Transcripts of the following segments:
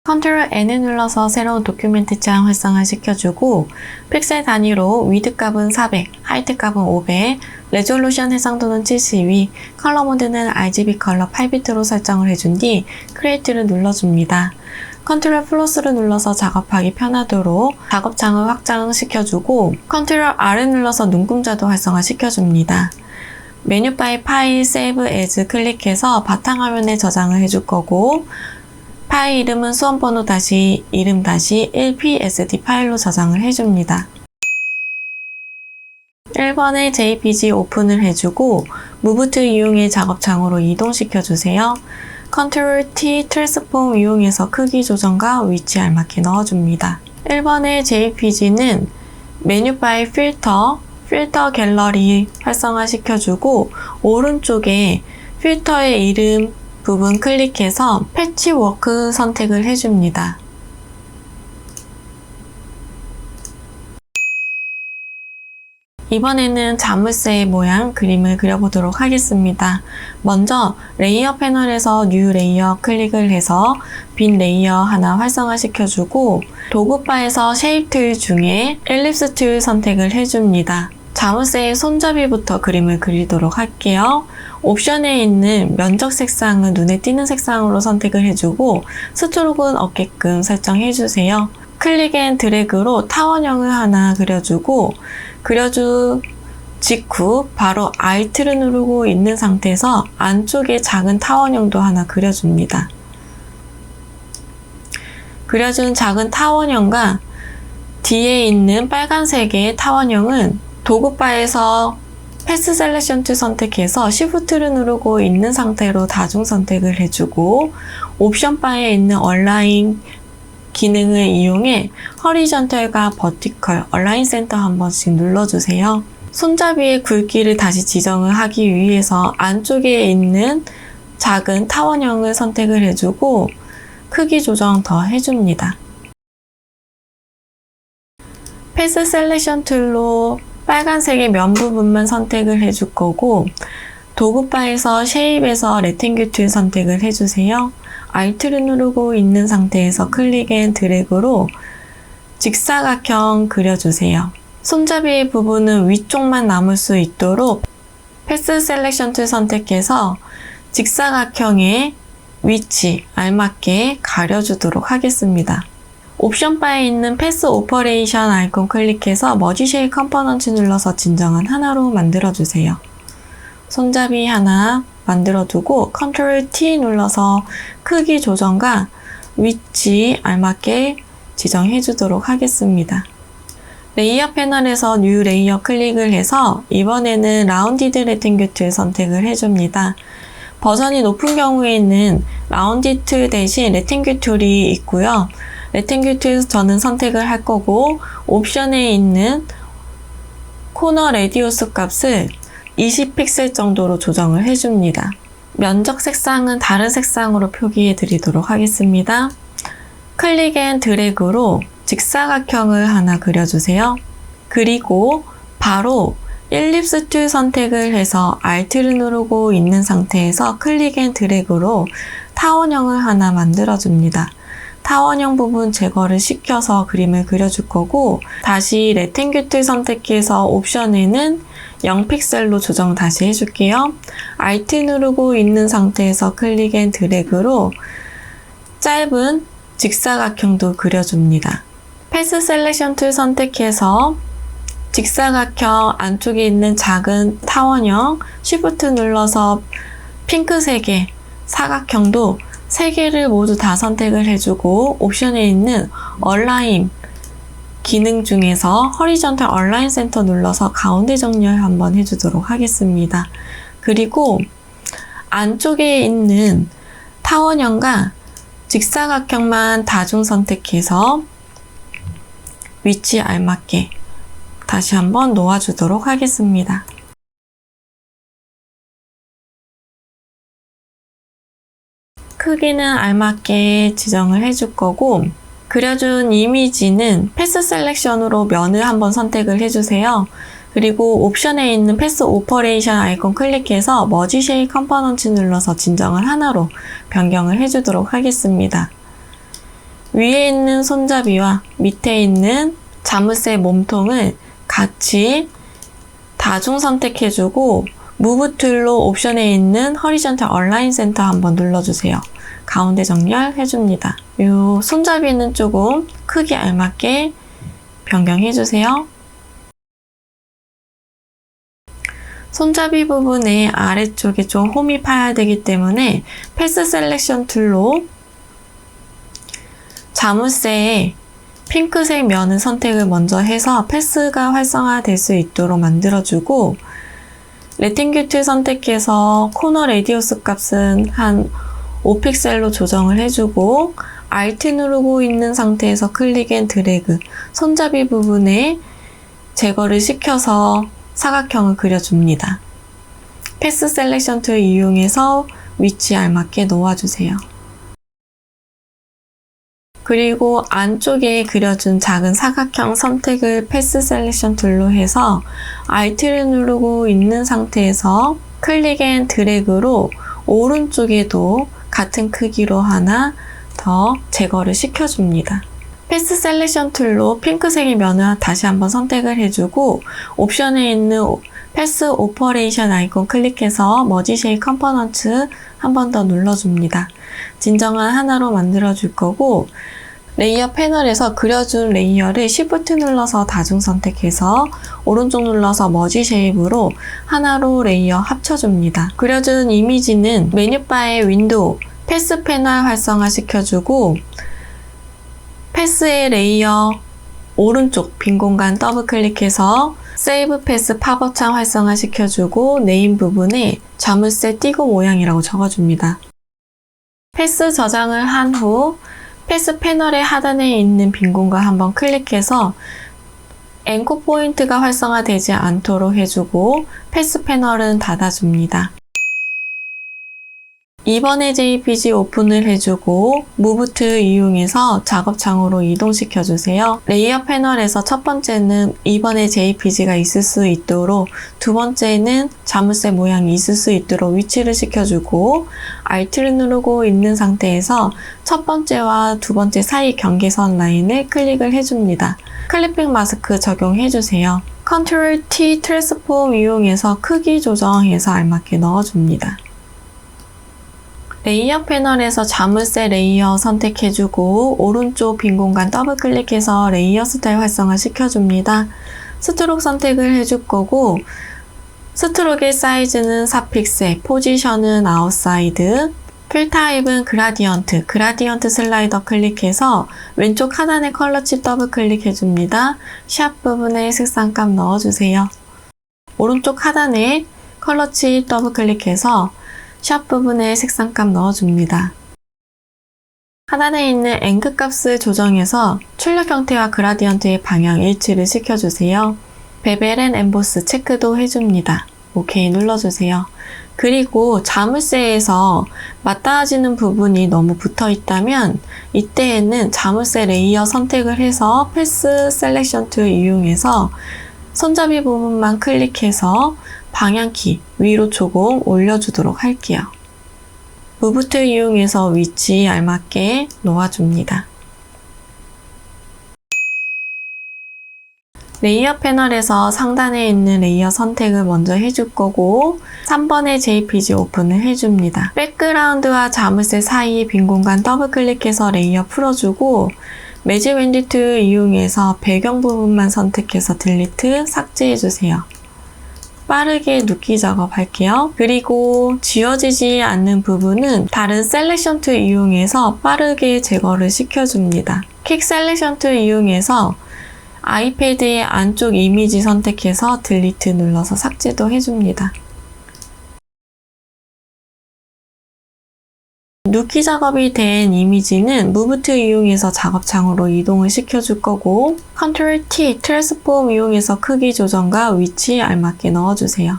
컨트롤 N을 눌러서 새로운 도큐멘트 창 활성화시켜주고 픽셀 단위로 위드 값은 400, 하이트 값은 500, 레졸루션 해상도는 72, 컬러 모드는 RGB 컬러 8비트로 설정을 해준 뒤 크리에이트를 눌러줍니다. 컨트롤 플러스를 눌러서 작업하기 편하도록 작업창을 확장시켜주고 컨트롤 R을 눌러서 눈금자도 활성화시켜줍니다. 메뉴바의 파일, 세이브 에즈 클릭해서 바탕화면에 저장을 해줄 거고 파일 이름은 수험번호 다시 이름 다시 1psd 파일로 저장을 해줍니다. 1번에 JPG 오픈을 해주고 무브 툴 이용해 작업창으로 이동시켜주세요. 컨트롤 T 트랜스폼 이용해서 크기 조정과 위치 알맞게 넣어줍니다. 1번의 JPG는 메뉴바의 필터 갤러리 활성화시켜주고 오른쪽에 필터의 이름 부분 클릭해서 패치워크 선택을 해줍니다. 이번에는 자물쇠의 모양 그림을 그려보도록 하겠습니다. 먼저 레이어 패널에서 뉴 레이어 클릭을 해서 빈 레이어 하나 활성화시켜주고 도구바에서 쉐입 툴 중에 엘립스 툴 선택을 해줍니다. 자물쇠의 손잡이부터 그림을 그리도록 할게요. 옵션에 있는 면적 색상은 눈에 띄는 색상으로 선택을 해주고 스트로크는 없게끔 설정해주세요. 클릭 앤 드래그로 타원형을 하나 그려주고 그려준 직후 바로 Alt를 누르고 있는 상태에서 안쪽에 작은 타원형도 하나 그려줍니다. 그려준 작은 타원형과 뒤에 있는 빨간색의 타원형은 도구바에서 패스 셀렉션 툴 선택해서 Shift를 누르고 있는 상태로 다중 선택을 해주고 옵션 바에 있는 얼라인 기능을 이용해 허리전털과 버티컬, 얼라인 센터 한 번씩 눌러주세요. 손잡이의 굵기를 다시 지정을 하기 위해서 안쪽에 있는 작은 타원형을 선택을 해주고 크기 조정 더 해줍니다. 패스 셀렉션 툴로 빨간색의 면 부분만 선택을 해줄 거고 도구바에서 쉐입에서 레탱글 툴 선택을 해주세요. Alt를 누르고 있는 상태에서 클릭 앤 드래그로 직사각형 그려주세요. 손잡이 부분은 위쪽만 남을 수 있도록 패스 셀렉션 툴 선택해서 직사각형의 위치 알맞게 가려주도록 하겠습니다. 옵션 바에 있는 패스 오퍼레이션 아이콘 클릭해서 머지 쉐입 컴포넌트 눌러서 진정한 하나로 만들어주세요. 손잡이 하나 만들어두고 컨트롤 T 눌러서 크기 조정과 위치 알맞게 지정해주도록 하겠습니다. 레이어 패널에서 뉴 레이어 클릭을 해서 이번에는 라운디드 레탱글 툴 선택을 해줍니다. 버전이 높은 경우에는 라운디드 툴 대신 레탱글 툴이 있고요. 레탱글 툴 저는 선택을 할 거고 옵션에 있는 코너 레디우스 값을 20픽셀 정도로 조정을 해줍니다. 면적 색상은 다른 색상으로 표기해 드리도록 하겠습니다. 클릭 앤 드래그로 직사각형을 하나 그려주세요. 그리고 바로 엘립스 툴 선택을 해서 Alt를 누르고 있는 상태에서 클릭 앤 드래그로 타원형을 하나 만들어줍니다. 타원형 부분 제거를 시켜서 그림을 그려줄 거고 다시 레탱글 툴 선택해서 옵션에는 0픽셀로 조정 다시 해줄게요. Alt 누르고 있는 상태에서 클릭 앤 드래그로 짧은 직사각형도 그려줍니다. 패스 셀렉션 툴 선택해서 직사각형 안쪽에 있는 작은 타원형 Shift 눌러서 핑크색의 사각형도 3개를 모두 다 선택을 해주고 옵션에 있는 얼라인 기능 중에서 허리전털 얼라인 센터 눌러서 가운데 정렬 한번 해주도록 하겠습니다. 그리고 안쪽에 있는 타원형과 직사각형만 다중 선택해서 위치 알맞게 다시 한번 놓아주도록 하겠습니다. 크기는 알맞게 지정을 해줄 거고 그려준 이미지는 패스 셀렉션으로 면을 한번 선택을 해주세요. 그리고 옵션에 있는 패스 오퍼레이션 아이콘 클릭해서 머지 쉐입 컴포넌트 눌러서 진정을 하나로 변경을 해주도록 하겠습니다. 위에 있는 손잡이와 밑에 있는 자물쇠 몸통을 같이 다중 선택해주고 무브 툴로 옵션에 있는 허리전탈 얼라인 센터 한번 눌러주세요. 가운데 정렬해줍니다. 이 손잡이는 조금 크기 알맞게 변경해주세요. 손잡이 부분의 아래쪽에 좀 홈이 파야 되기 때문에 패스 셀렉션 툴로 자물쇠에 핑크색 면을 선택을 먼저 해서 패스가 활성화될 수 있도록 만들어주고 레팅큐 툴 선택해서 코너 레디우스 값은 한 5픽셀로 조정을 해주고 Alt 누르고 있는 상태에서 클릭 앤 드래그 손잡이 부분에 제거를 시켜서 사각형을 그려줍니다. 패스 셀렉션 툴 이용해서 위치에 알맞게 놓아주세요. 그리고 안쪽에 그려준 작은 사각형 선택을 패스 셀렉션 툴로 해서 Alt를 누르고 있는 상태에서 클릭 앤 드래그로 오른쪽에도 같은 크기로 하나 더 제거를 시켜줍니다. 패스 셀렉션 툴로 핑크색의 면을 다시 한번 선택을 해주고 옵션에 있는 패스 오퍼레이션 아이콘 클릭해서 머지 쉐입 컴포넌트 한 번 더 눌러줍니다. 진정한 하나로 만들어 줄 거고 레이어 패널에서 그려준 레이어를 Shift 눌러서 다중 선택해서 오른쪽 눌러서 머지 쉐입으로 하나로 레이어 합쳐줍니다. 그려준 이미지는 메뉴바의 윈도우, 패스 패널 활성화 시켜주고 패스의 레이어 오른쪽 빈 공간 더블 클릭해서 세이브 패스 팝업 창 활성화 시켜주고 네임 부분에 자물쇠 띠고 모양이라고 적어줍니다. 패스 저장을 한 후 패스 패널의 하단에 있는 빈 공간 한번 클릭해서 앵커 포인트가 활성화되지 않도록 해주고 패스 패널은 닫아줍니다. 이번에 JPG 오픈을 해주고 무브 툴 이용해서 작업창으로 이동시켜주세요. 레이어 패널에서 첫 번째는 이번에 JPG가 있을 수 있도록 두 번째는 자물쇠 모양이 있을 수 있도록 위치를 시켜주고 Alt를 누르고 있는 상태에서 첫 번째와 두 번째 사이 경계선 라인을 클릭을 해줍니다. 클리핑 마스크 적용해주세요. Ctrl T 트랜스폼 이용해서 크기 조정해서 알맞게 넣어줍니다. 레이어 패널에서 자물쇠 레이어 선택해주고 오른쪽 빈 공간 더블 클릭해서 레이어 스타일 활성화 시켜줍니다. 스트로크 선택을 해줄 거고 스트로크의 사이즈는 4픽셀, 포지션은 아웃사이드, 필 타입은 그라디언트 슬라이더 클릭해서 왼쪽 하단의 컬러 칩 더블 클릭해줍니다. 샵 부분에 색상값 넣어주세요. 오른쪽 하단에 컬러 칩 더블 클릭해서 샵 부분에 색상값 넣어줍니다. 하단에 있는 앵크 값을 조정해서 출력 형태와 그라디언트의 방향 일치를 시켜주세요. 베벨 앤 엠보스 체크도 해줍니다. OK 눌러주세요. 그리고 자물쇠에서 맞닿아지는 부분이 너무 붙어 있다면 이때에는 자물쇠 레이어 선택을 해서 패스 셀렉션 툴 이용해서 손잡이 부분만 클릭해서 방향키 위로 조금 올려주도록 할게요. 무브 툴 이용해서 위치 알맞게 놓아줍니다. 레이어 패널에서 상단에 있는 레이어 선택을 먼저 해줄 거고 3번의 JPG 오픈을 해줍니다. 백그라운드와 자물쇠 사이 빈 공간 더블 클릭해서 레이어 풀어주고 매직 윈드 툴 이용해서 배경 부분만 선택해서 딜리트 삭제해주세요. 빠르게 눕기 작업할게요. 그리고 지워지지 않는 부분은 다른 셀렉션 툴 이용해서 빠르게 제거를 시켜줍니다. 퀵 셀렉션 툴 이용해서 아이패드의 안쪽 이미지 선택해서 딜리트 눌러서 삭제도 해줍니다. 눕기 작업이 된 이미지는 무브 툴 이용해서 작업창으로 이동을 시켜줄 거고 Ctrl T 트랜스폼 이용해서 크기 조정과 위치 알맞게 넣어주세요.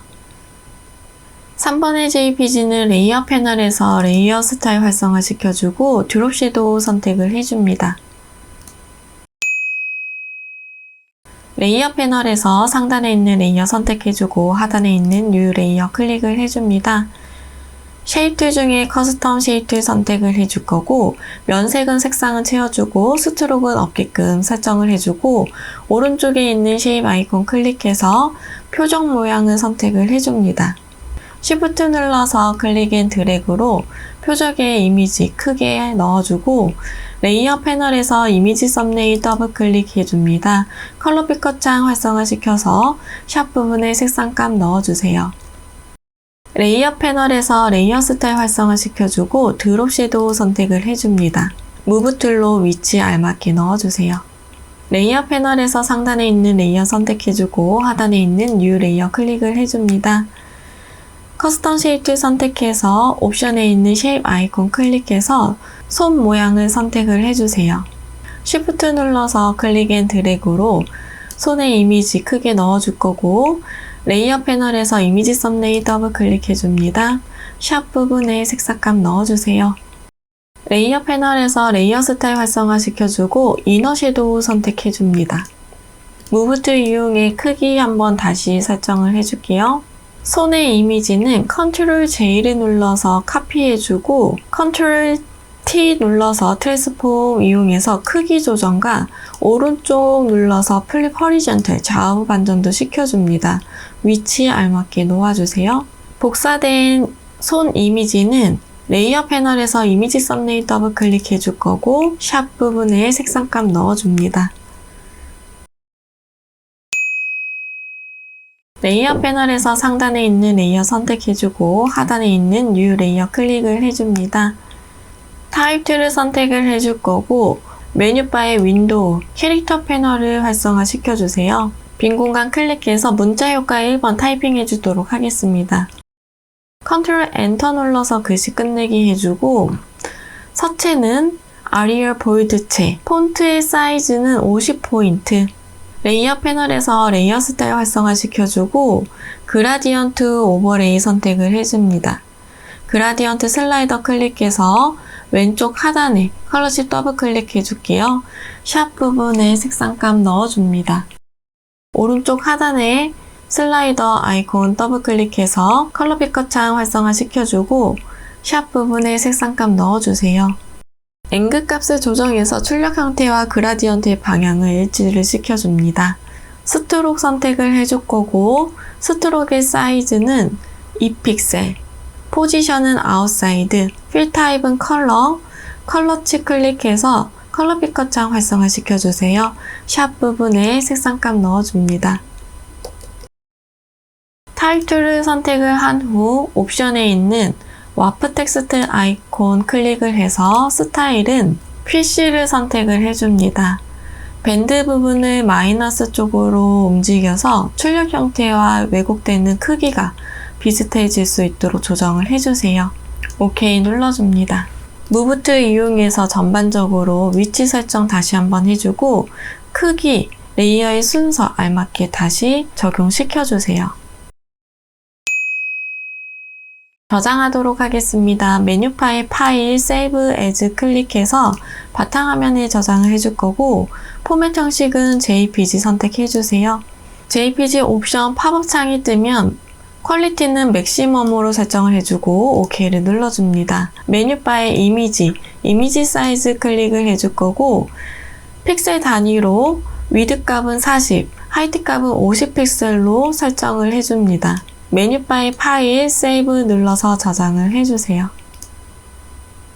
3번의 JPG는 레이어 패널에서 레이어 스타일 활성화 시켜주고 드롭 섀도우 선택을 해줍니다. 레이어 패널에서 상단에 있는 레이어 선택해주고 하단에 있는 뉴 레이어 클릭을 해줍니다. 쉐입 툴 중에 커스텀 쉐입 툴 선택을 해줄 거고, 면색은 색상은 채워주고 스트로크는 없게끔 설정을 해주고, 오른쪽에 있는 쉐입 아이콘 클릭해서 표정 모양을 선택을 해줍니다. Shift 눌러서 클릭 앤 드래그로 표적의 이미지 크게 넣어주고, 레이어 패널에서 이미지 썸네일 더블 클릭해줍니다. 컬러 피커 창 활성화시켜서 샵 부분에 색상감 넣어주세요. 레이어 패널에서 레이어 스타일 활성화시켜주고 드롭 섀도우 선택을 해줍니다. 무브 툴로 위치 알맞게 넣어주세요. 레이어 패널에서 상단에 있는 레이어 선택해주고 하단에 있는 뉴 레이어 클릭을 해줍니다. 커스텀 쉐입 툴 선택해서 옵션에 있는 쉐입 아이콘 클릭해서 손 모양을 선택을 해주세요. Shift 눌러서 클릭 앤 드래그로 손의 이미지 크게 넣어줄 거고, 레이어 패널에서 이미지 썸네일 더블 클릭해줍니다. 샵 부분에 색상감 넣어주세요. 레이어 패널에서 레이어 스타일 활성화시켜주고 이너 섀도우 선택해줍니다. 무브 툴 이용해 크기 한번 다시 설정을 해줄게요. 손의 이미지는 컨트롤 J를 눌러서 카피해주고 컨트롤 T 눌러서 트랜스폼 이용해서 크기 조정과 오른쪽 눌러서 플립 허리전탈 좌우 반전도 시켜줍니다. 위치에 알맞게 놓아주세요. 복사된 손 이미지는 레이어 패널에서 이미지 썸네일 더블 클릭해 줄 거고 샵 부분에 색상감 넣어줍니다. 레이어 패널에서 상단에 있는 레이어 선택해주고 하단에 있는 뉴 레이어 클릭을 해줍니다. 타입 툴을 선택을 해줄 거고 메뉴바의 윈도우, 캐릭터 패널을 활성화 시켜주세요. 빈 공간 클릭해서 문자 효과 1번 타이핑 해주도록 하겠습니다. 컨트롤 엔터 눌러서 글씨 끝내기 해주고 서체는 아리얼 볼드체, 폰트의 사이즈는 50포인트, 레이어 패널에서 레이어 스타일 활성화 시켜주고 그라디언트 오버레이 선택을 해줍니다. 그라디언트 슬라이더 클릭해서 왼쪽 하단에 컬러십 더블 클릭해 줄게요. 샵 부분에 색상감 넣어줍니다. 오른쪽 하단에 슬라이더 아이콘 더블 클릭해서 컬러 피커 창 활성화 시켜주고 샵 부분에 색상감 넣어주세요. 앵글 값을 조정해서 출력 형태와 그라디언트의 방향을 일치를 시켜줍니다. 스트로크 선택을 해줄 거고 스트로크의 사이즈는 2픽셀, 포지션은 아웃사이드, 필 타입은 컬러, 컬러치 클릭해서 컬러 피커 창 활성화 시켜주세요. 샵 부분에 색상감 넣어줍니다. 타입 툴을 선택을 한 후 옵션에 있는 와프 텍스트 아이콘 클릭을 해서 스타일은 PC를 선택을 해줍니다. 밴드 부분을 마이너스 쪽으로 움직여서 출력 형태와 왜곡되는 크기가 비슷해질 수 있도록 조정을 해주세요. OK 눌러줍니다. 무브 툴 이용해서 전반적으로 위치 설정 다시 한번 해주고 크기, 레이어의 순서 알맞게 다시 적용시켜주세요. 저장하도록 하겠습니다. 메뉴바의 파일, 세이브 에즈 클릭해서 바탕화면에 저장을 해줄 거고 포맷 형식은 JPG 선택해주세요. JPG 옵션 팝업 창이 뜨면 퀄리티는 맥시멈으로 설정을 해주고 OK를 눌러줍니다. 메뉴바의 이미지 사이즈 클릭을 해줄 거고 픽셀 단위로 위드 값은 40, 하이트 값은 50픽셀로 설정을 해줍니다. 메뉴바의 파일, 세이브 눌러서 저장을 해주세요.